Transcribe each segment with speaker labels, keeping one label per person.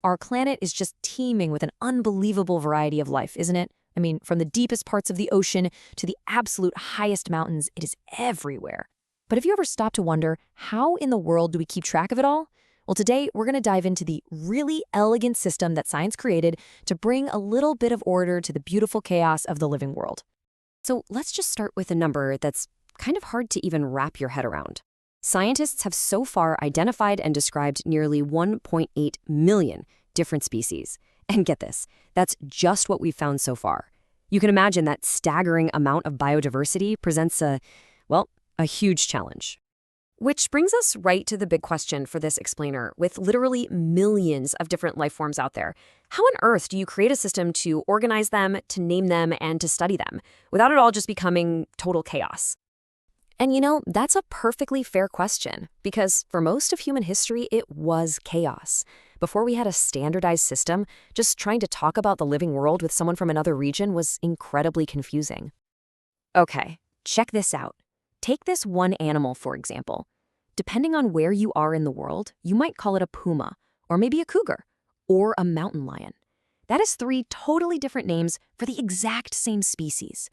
Speaker 1: Our planet is just teeming with an unbelievable variety of life, isn't it? I mean, from the deepest parts of the ocean to the absolute highest mountains, it is everywhere. But have you ever stopped to wonder, how in the world do we keep track of it all? Well, today we're going to dive into the really elegant system that science created to bring a little bit of order to the beautiful chaos of the living world.
Speaker 2: So let's just start with a number that's kind of hard to even wrap your head around. Scientists have so far identified and described nearly 1.8 million different species. And get this, that's just what we've found so far. You can imagine that staggering amount of biodiversity presents a huge challenge. Which brings us right to the big question for this explainer. With literally millions of different life forms out there, how on earth do you create a system to organize them, to name them, and to study them, without it all just becoming total chaos? And that's a perfectly fair question, because for most of human history, it was chaos. Before we had a standardized system, just trying to talk about the living world with someone from another region was incredibly confusing. Okay, check this out. Take this one animal, for example. Depending on where you are in the world, you might call it a puma, or maybe a cougar, or a mountain lion. That is 3 totally different names for the exact same species.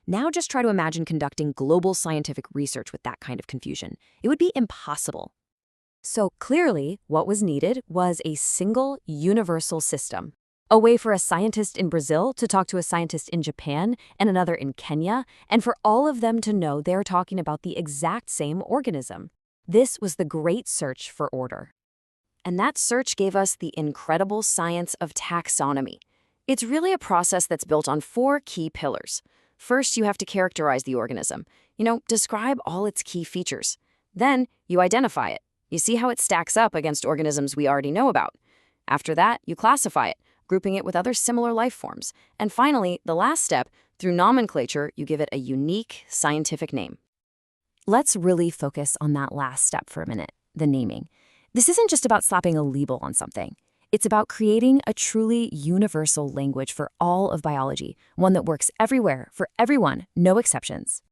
Speaker 2: Now just try to imagine conducting global scientific research with that kind of confusion. It would be impossible. So clearly, what was needed was a single universal system. A way for a scientist in Brazil to talk to a scientist in Japan and another in Kenya, and for all of them to know they're talking about the exact same organism. This was the great search for order. And that search gave us the incredible science of taxonomy. It's really a process that's built on 4 key pillars. First, you have to characterize the organism. Describe all its key features. Then, you identify it. You see how it stacks up against organisms we already know about. After that, you classify it, grouping it with other similar life forms. And finally, the last step, through nomenclature, you give it a unique scientific name. Let's really focus on that last step for a minute, the naming. This isn't just about slapping a label on something. It's about creating a truly universal language for all of biology, one that works everywhere, for everyone, no exceptions.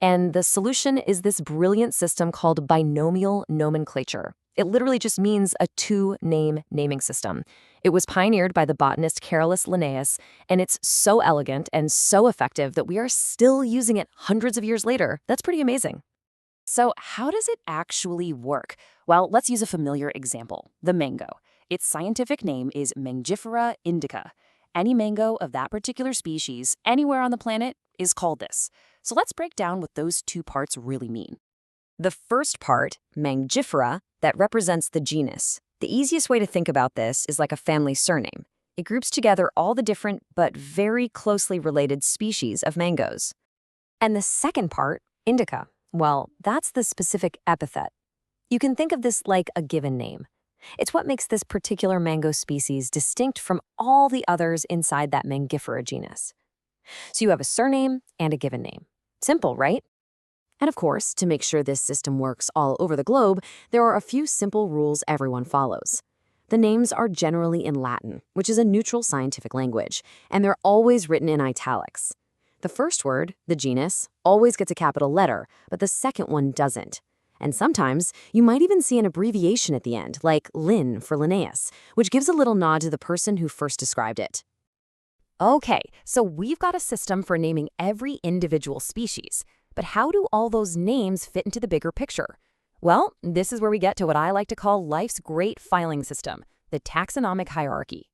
Speaker 2: And the solution is this brilliant system called binomial nomenclature. It literally just means a 2-name naming system. It was pioneered by the botanist Carolus Linnaeus, and it's so elegant and so effective that we are still using it hundreds of years later. That's pretty amazing. So how does it actually work? Well, let's use a familiar example, the mango. Its scientific name is Mangifera indica. Any mango of that particular species, anywhere on the planet, is called this. So let's break down what those 2 parts really mean. The first part, Mangifera, that represents the genus. The easiest way to think about this is like a family surname. It groups together all the different but very closely related species of mangoes. And the second part, indica, well, that's the specific epithet. You can think of this like a given name. It's what makes this particular mango species distinct from all the others inside that Mangifera genus. So you have a surname and a given name. Simple, right? And of course, to make sure this system works all over the globe, there are a few simple rules everyone follows. The names are generally in Latin, which is a neutral scientific language, and they're always written in italics. The first word, the genus, always gets a capital letter, but the second one doesn't. And sometimes, you might even see an abbreviation at the end, like Lin for Linnaeus, which gives a little nod to the person who first described it. Okay, so we've got a system for naming every individual species. But how do all those names fit into the bigger picture? Well, this is where we get to what I like to call life's great filing system, the taxonomic hierarchy.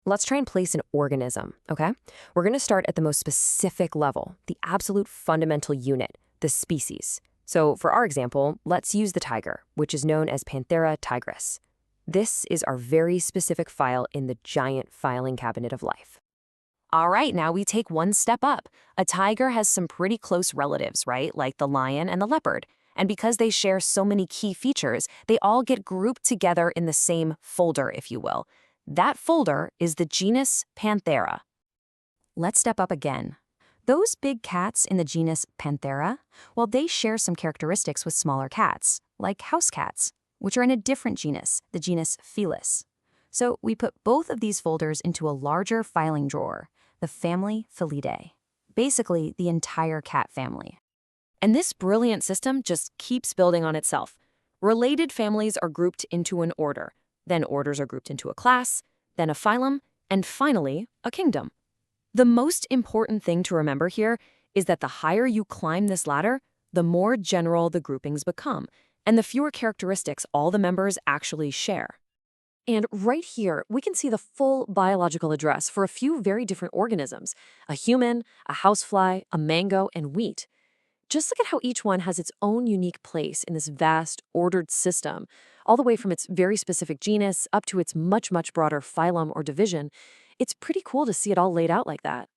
Speaker 2: Let's try and place an organism, okay? We're going to start at the most specific level, the absolute fundamental unit, the species. So for our example, let's use the tiger, which is known as Panthera tigris. This is our very specific file in the giant filing cabinet of life. All right, now we take one step up. A tiger has some pretty close relatives, right? Like the lion and the leopard. And because they share so many key features, they all get grouped together in the same folder, if you will. That folder is the genus Panthera. Let's step up again. Those big cats in the genus Panthera, well, they share some characteristics with smaller cats, like house cats, which are in a different genus, the genus Felis. So we put both of these folders into a larger filing drawer, the family Felidae, basically the entire cat family. And this brilliant system just keeps building on itself. Related families are grouped into an order.
Speaker 1: then orders are grouped into a class, then a phylum, and finally, a kingdom. The most important thing to remember here is that the higher you climb this ladder, the more general the groupings become, and the fewer characteristics all the members actually share. And right here, we can see the full biological address for a few very different organisms: a human, a housefly, a mango, and wheat. Just look at how each one has its own unique place in this vast, ordered system, all the way from its very specific genus up to its much, much broader phylum or division. It's pretty cool to see it all laid out like that.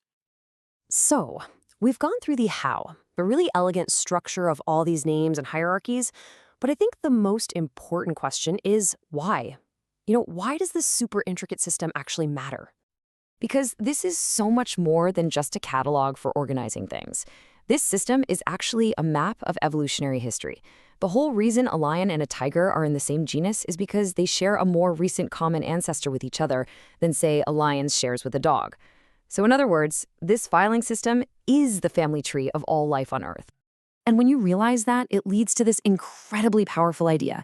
Speaker 1: So, we've gone through the how, the really elegant structure of all these names and hierarchies, but I think the most important question is why? Why does this super intricate system actually matter? Because this is so much more than just a catalog for organizing things. This system is actually a map of evolutionary history. The whole reason a lion and a tiger are in the same genus is because they share a more recent common ancestor with each other than, say, a lion shares with a dog. So in other words, this filing system is the family tree of all life on Earth. And when you realize that, it leads to this incredibly powerful idea: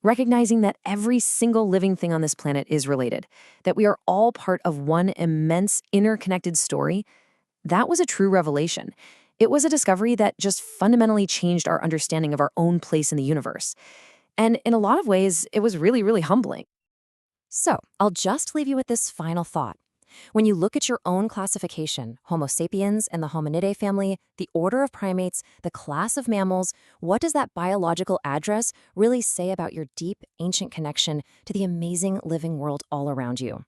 Speaker 1: recognizing that every single living thing on this planet is related, that we are all part of one immense interconnected story. That was a true revelation. It was a discovery that just fundamentally changed our understanding of our own place in the universe. And in a lot of ways, it was really, really humbling. So, I'll just leave you with this final thought. When you look at your own classification, Homo sapiens and the Hominidae family, the order of primates, the class of mammals, what does that biological address really say about your deep, ancient connection to the amazing living world all around you?